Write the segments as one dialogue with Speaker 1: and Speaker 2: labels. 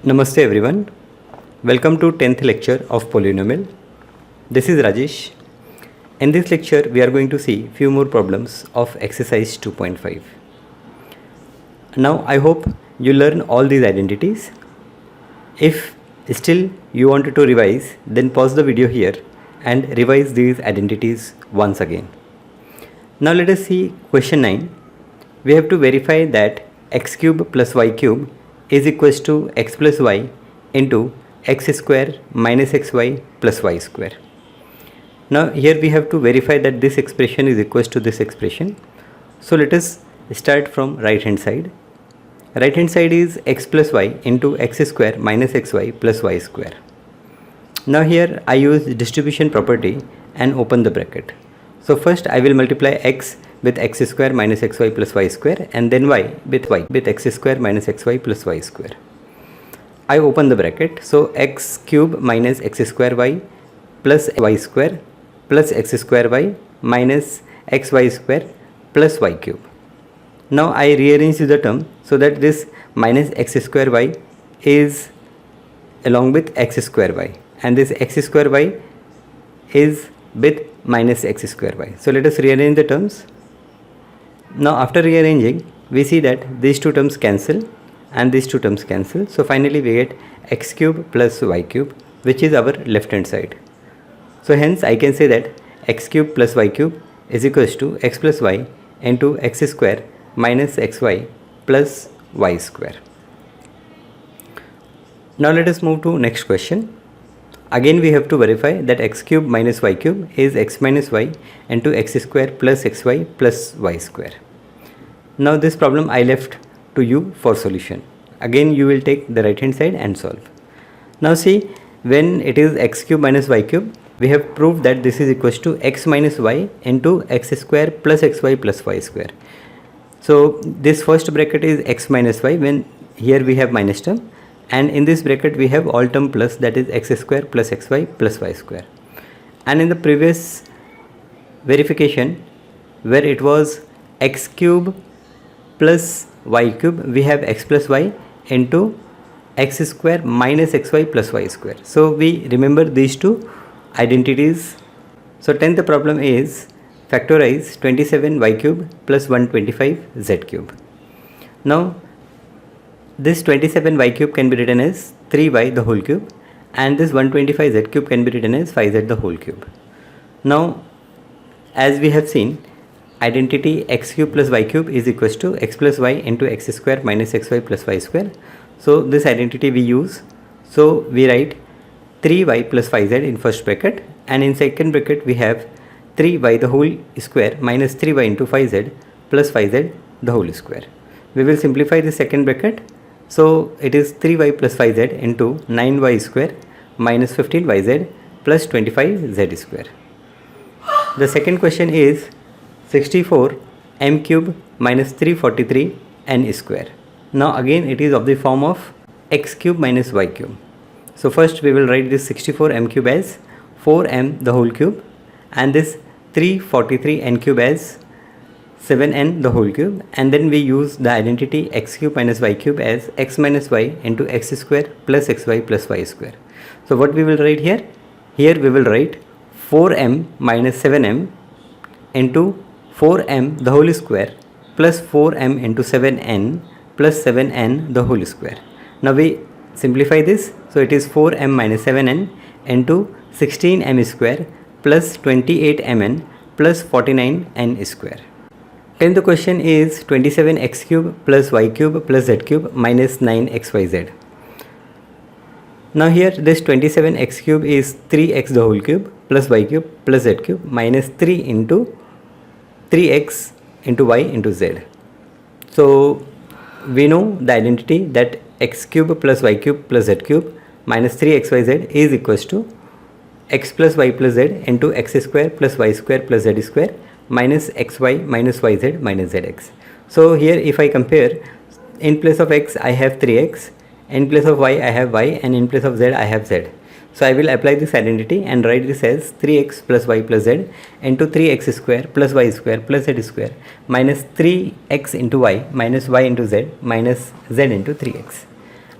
Speaker 1: Namaste everyone. Welcome to 10th lecture of polynomial. This is Rajesh. In this lecture we are going to see few more problems of exercise 2.5. Now I hope you learn all these identities. If still you wanted to revise, then pause the video here and revise these identities once again. Now let us see question 9. We have to verify that x cube plus y cube is equals to x plus y into x square minus xy plus y square. Now here we have to verify that this expression is equals to this expression. So let us start from right hand side. Right hand side is x plus y into x square minus xy plus y square. Now here I use distribution property and open the bracket. So first I will multiply x with x square minus xy plus y square and then y with x square minus xy plus y square. I open the bracket. So x cube minus x square y plus y square plus x square y minus xy square plus y cube. Now I rearrange the term so that this minus x square y is along with x square y and this x square y is with minus x square y. So let us rearrange the terms. Now after rearranging we see that these two terms cancel and these two terms cancel. So finally we get x cube plus y cube, which is our left hand side. So hence I can say that x cube plus y cube is equals to x plus y into x square minus xy plus y square. Now let us move to next question. Again we have to verify that x cube minus y cube is x minus y into x square plus xy plus y square. Now this problem I left to you for solution. Again you will take the right hand side and solve. Now see, when it is x cube minus y cube, we have proved that this is equals to x minus y into x square plus xy plus y square. So this first bracket is x minus y, when here we have minus term, and in this bracket we have all term plus, that is x square plus xy plus y square. And in the previous verification where it was x cube plus y cube, we have x plus y into x square minus xy plus y square. So we remember these two identities. So 10th problem is factorize 27y cube plus 125z cube. Now this 27y cube can be written as 3y the whole cube and this 125z cube can be written as 5z the whole cube. Now as we have seen, identity x cube plus y cube is equals to x plus y into x square minus xy plus y square. So this identity we use. So we write 3y plus 5z in first bracket and in second bracket we have 3y the whole square minus 3y into 5z plus 5z the whole square. We will simplify the second bracket. So it is 3y plus 5z into 9y square minus 15yz plus 25z square. The second question is 64 m cube minus 343 n square. Now again it is of the form of x cube minus y cube. So first we will write this 64 m cube as 4m the whole cube and this 343 n cube as 7n the whole cube, and then we use the identity x cube minus y cube as x minus y into x square plus xy plus y square. So what we will write here? Here we will write 4m minus 7m into 4m the whole square plus 4m into 7n plus 7n the whole square. Now we simplify this. So it is 4m minus 7n into 16m square plus 28mn plus 49n square. Then the question is 27x cube plus y cube plus z cube minus 9xyz. Now here this 27x cube is 3x the whole cube plus y cube plus z cube minus 3 into 3x into y into z. So we know the identity that x cube plus y cube plus z cube minus 3xyz is equals to x plus y plus z into x square plus y square plus z square minus xy minus yz minus zx. So here if I compare, in place of x I have 3x, in place of y I have y, and in place of z I have z. So I will apply this identity and write this as 3x plus y plus z into 3x square plus y square plus z square minus 3x into y minus y into z minus z into 3x.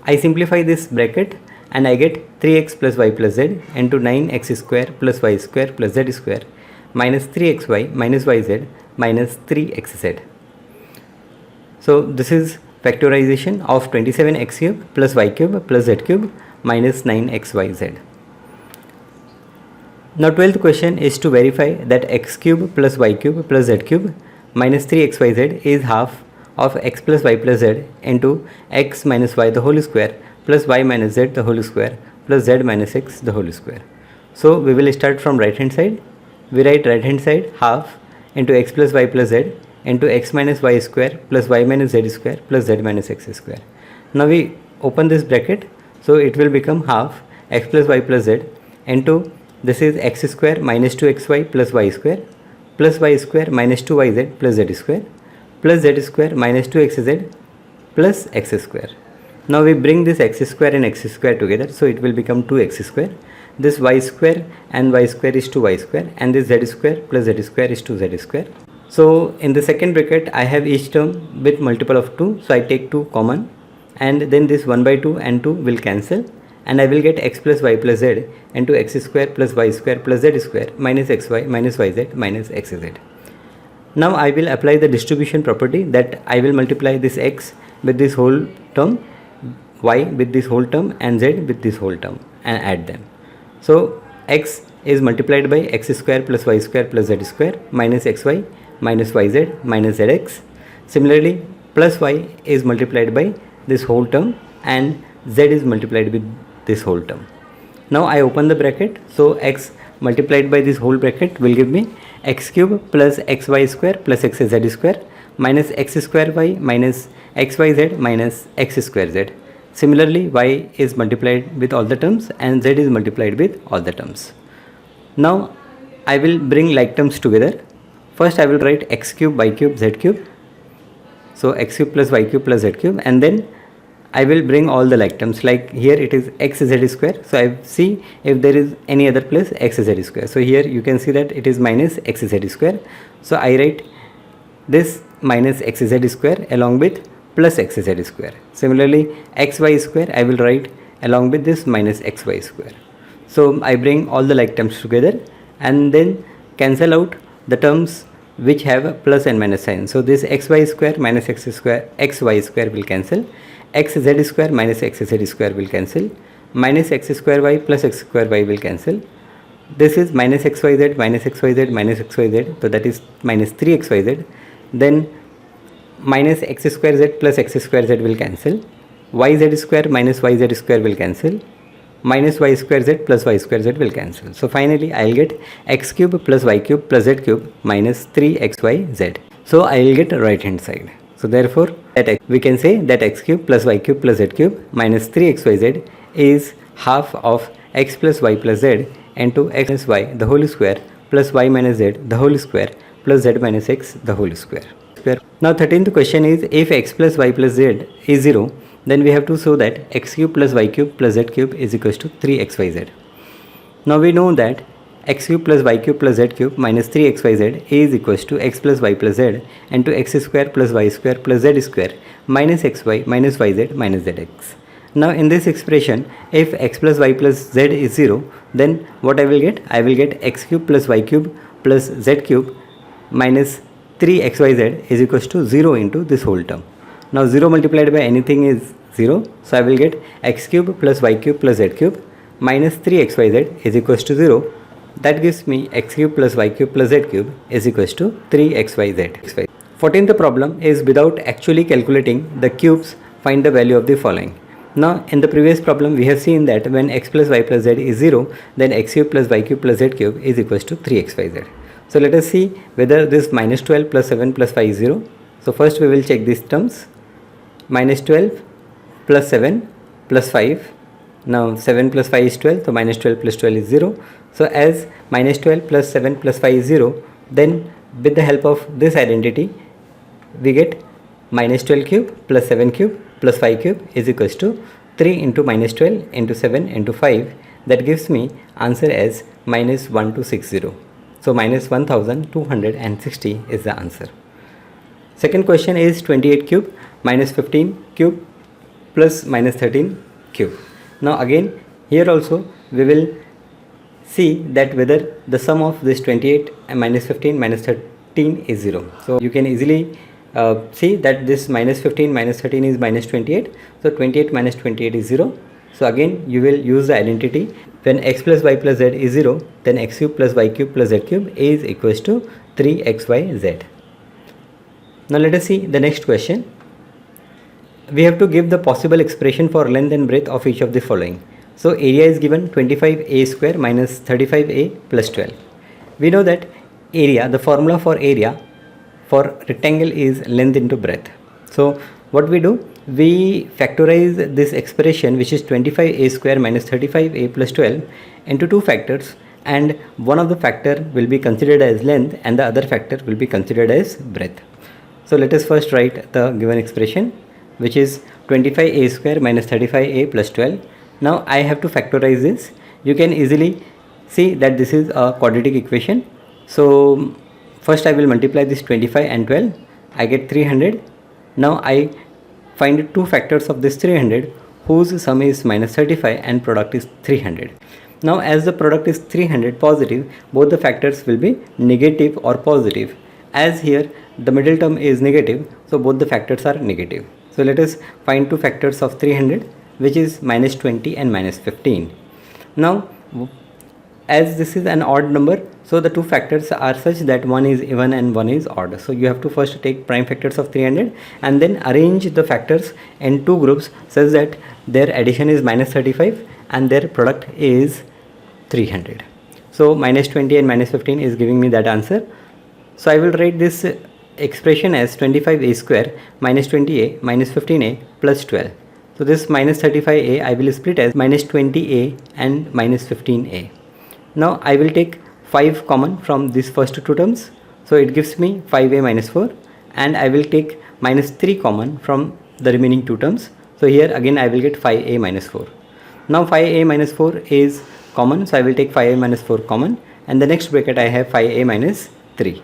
Speaker 1: I simplify this bracket and I get 3x plus y plus z into 9x square plus y square plus z square minus 3xy minus yz minus 3xz. So this is factorization of 27x cube plus y cube plus z cube minus 9xyz. Now 12th question is to verify that x cube plus y cube plus z cube minus 3xyz is half of x plus y plus z into x minus y the whole square plus y minus z the whole square plus z minus x the whole square. So we will start from right hand side. We write right hand side half into x plus y plus z into x minus y square plus y minus z square plus z minus x square. Now we open this bracket, so it will become half x plus y plus z into this is x square minus 2xy plus y square minus 2yz plus z square minus 2xz plus x square. Now we bring this x square and x square together, so it will become 2x square. This y square and y square is 2y square, and this z square plus z square is 2z square. So in the second bracket I have each term with multiple of 2, so I take 2 common, and then this 1 by 2 and 2 will cancel, and I will get x plus y plus z into x square plus y square plus z square minus xy minus yz minus xz. Now I will apply the distribution property, that I will multiply this x with this whole term, y with this whole term, and z with this whole term, and add them. So x is multiplied by x square plus y square plus z square minus xy minus yz minus zx. Similarly, plus y is multiplied by this whole term and z is multiplied with this whole term. Now I open the bracket, so x multiplied by this whole bracket will give me x cube plus xy square plus xz square minus x square y minus xyz minus x square z. Similarly, y is multiplied with all the terms and z is multiplied with all the terms. Now I will bring like terms together. First I will write x cube, y cube, z cube. So x cube plus y cube plus z cube, and then I will bring all the like terms, like here it is xz square, so I see if there is any other place xz square. So here you can see that it is minus xz square, so I write this minus xz square along with plus xz square. Similarly, xy square I will write along with this minus xy square. So I bring all the like terms together and then cancel out the terms which have a plus and minus sign. So this xy square minus x square xy square will cancel, xz square minus xz square will cancel, minus x square y plus x square y will cancel. This is minus xyz minus xyz minus xyz, so that is minus 3xyz. Then minus x square z plus x square z will cancel, yz square minus yz square will cancel, minus y square z plus y square z will cancel. So finally I will get x cube plus y cube plus z cube minus 3xyz. So I will get right hand side. So therefore we can say that x cube plus y cube plus z cube minus 3xyz is half of x plus y plus z into x minus y the whole square plus y minus z the whole square plus z minus x the whole square. Now 13th question is, if x plus y plus z is 0, then we have to show that x cube plus y cube plus z cube is equals to 3xyz. Now we know that x cube plus y cube plus z cube minus 3xyz is equals to x plus y plus z into x square plus y square plus z square minus xy minus yz minus zx. Now in this expression, if x plus y plus z is 0, then what I will get? I will get x cube plus y cube plus z cube minus 3xyz is equals to 0 into this whole term. Now 0 multiplied by anything is 0, so I will get x cube plus y cube plus z cube minus 3xyz is equals to 0. That gives me x cube plus y cube plus z cube is equals to 3xyz. 14th problem is, without actually calculating the cubes, find the value of the following. Now in the previous problem we have seen that when x plus y plus z is 0, then x cube plus y cube plus z cube is equals to 3xyz. So let us see whether this minus 12 plus 7 plus 5 is 0. So first we will check these terms. Minus 12 plus 7 plus 5. Now 7 plus 5 is 12, so minus 12 plus 12 is 0. So as minus 12 plus 7 plus 5 is 0, then with the help of this identity we get minus 12 cube plus 7 cube plus 5 cube is equals to 3 into minus 12 into 7 into 5. That gives me answer as minus 1260. So minus 1260 is the answer. Second question is 28 cube minus 15 cube plus minus 13 cube. Now again here also we will see that whether the sum of this 28 and minus 15 minus 13 is 0. So you can easily see that this minus 15 minus 13 is minus 28. So 28 minus 28 is 0. So again you will use the identity. When x plus y plus z is 0, then x cube plus y cube plus z cube is equals to 3xyz. Now let us see the next question. We have to give the possible expression for length and breadth of each of the following. So area is given 25a square minus 35a plus 12. We know that area, the formula for area for rectangle is length into breadth. So what we do, we factorize this expression, which is 25a square minus 35a plus 12, into two factors, and one of the factor will be considered as length and the other factor will be considered as breadth. So let us first write the given expression, which is 25a square minus 35a plus 12. Now I have to factorize this. You can easily see that this is a quadratic equation. So first I will multiply this 25 and 12. I get 300. Now I find two factors of this 300 whose sum is minus 35 and product is 300. Now as the product is 300 positive, both the factors will be negative or positive. As here the middle term is negative, so both the factors are negative. So let us find two factors of 300, which is minus 20 and minus 15. Now as this is an odd number, so the two factors are such that one is even and one is odd. So you have to first take prime factors of 300 and then arrange the factors in two groups such that their addition is minus 35 and their product is 300. So minus 20 and minus 15 is giving me that answer. So I will write this expression as 25a square minus 20a minus 15a plus 12. So this minus 35a I will split as minus 20a and minus 15a. Now I will take 5 common from these first two terms. So it gives me 5a minus 4, and I will take minus 3 common from the remaining two terms. So here again I will get 5a minus 4. Now 5a minus 4 is common, so I will take 5a minus 4 common, and the next bracket I have 5a minus 3.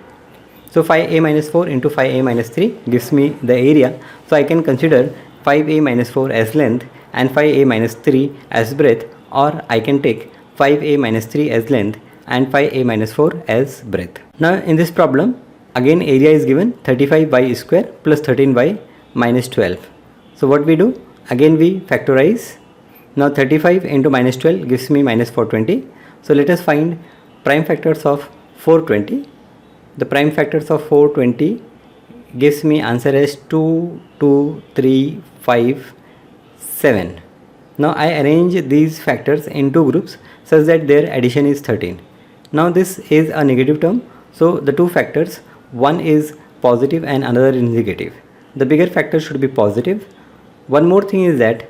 Speaker 1: So 5a minus 4 into 5a minus 3 gives me the area. So I can consider 5a minus 4 as length and 5a minus 3 as breadth, or I can take 5a minus 3 as length and 5a minus 4 as breadth. Now in this problem again area is given 35y square plus 13y minus 12. So what we do, again we factorize. Now 35 into minus 12 gives me minus 420. So let us find prime factors of 420. The prime factors of 420 gives me answer as 2, 2, 3, 5, 7. Now I arrange these factors in two groups such that their addition is 13. Now this is a negative term, so the two factors, one is positive and another is negative. The bigger factor should be positive. One more thing is that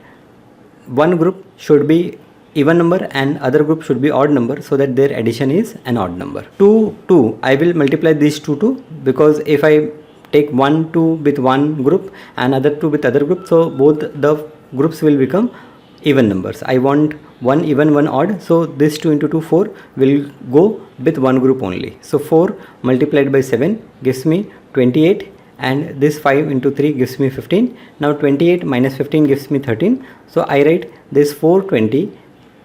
Speaker 1: one group should be even number and other group should be odd number, so that their addition is an odd number. 2, 2, I will multiply these 2 because if I take 1 2 with one group and other 2 with other group, so both the groups will become even numbers. I want one even, one odd, so this 2 into 2, 4 will go with one group only. So 4 multiplied by 7 gives me 28, and this 5 into 3 gives me 15. Now 28 minus 15 gives me 13. So I write this 420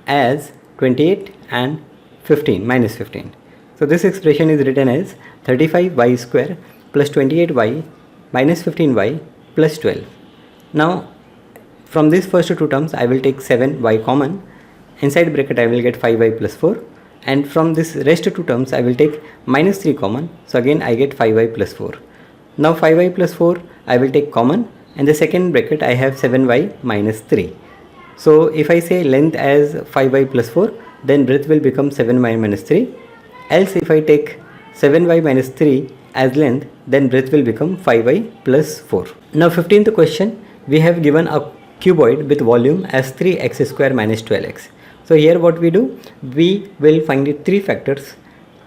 Speaker 1: as 28 and 15 minus 15. So this expression is written as 35y square plus 28y minus 15y plus 12. Now from these first two terms I will take 7y common. Inside bracket I will get 5y plus 4, and from this rest two terms I will take minus 3 common. So again I get 5y plus 4. Now 5y plus 4 I will take common, and the second bracket I have 7y minus 3. So if I say length as 5y plus 4, then breadth will become 7y minus 3. Else if I take 7y minus 3 as length, then breadth will become 5y plus 4. Now 15th question, we have given a cuboid with volume as 3x square minus 12x. So here what we do, we will find the three factors,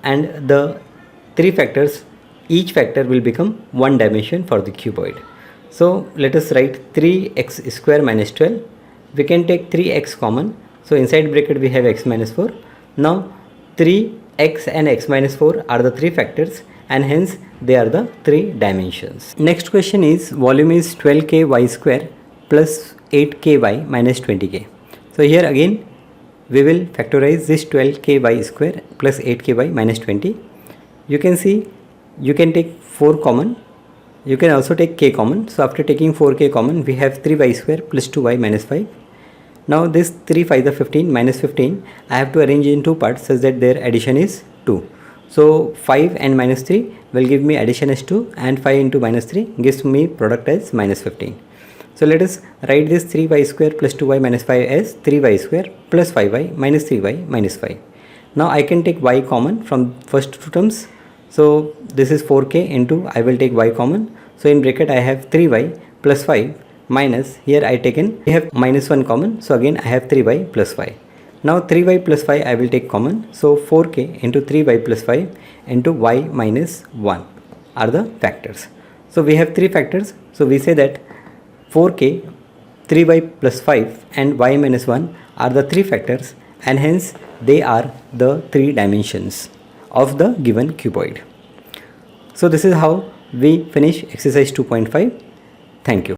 Speaker 1: and the three factors, each factor will become one dimension for the cuboid. So let us write 3x square minus 12. We can take 3x common. So inside bracket we have x minus 4. Now 3x and x minus 4 are the three factors, and hence they are the three dimensions. Next question is volume is 12k y square plus 8ky minus 20k. So here again we will factorize this 12ky square plus 8ky minus 20. You can see you can take 4 common, you can also take k common. So after taking 4k common, we have 3y square plus 2y minus 5. Now this 3 5 are 15 minus 15, I have to arrange in two parts such that their addition is 2. So 5 and minus 3 will give me addition as 2, and 5 into minus 3 gives me product as minus 15. So let us write this 3y square plus 2y minus 5 as 3y square plus 5y minus 3y minus 5. Now I can take y common from first two terms. So this is 4k into, I will take y common. So in bracket I have 3y plus 5 minus, here we have minus 1 common. So again I have 3y plus 5. Now 3y plus 5 I will take common. So 4k into 3y plus 5 into y minus 1 are the factors. So we have 3 factors. So we say that 4k, 3y plus 5 and y minus 1 are the 3 factors, and hence they are the 3 dimensions of the given cuboid. So this is how we finish exercise 2.5. Thank you.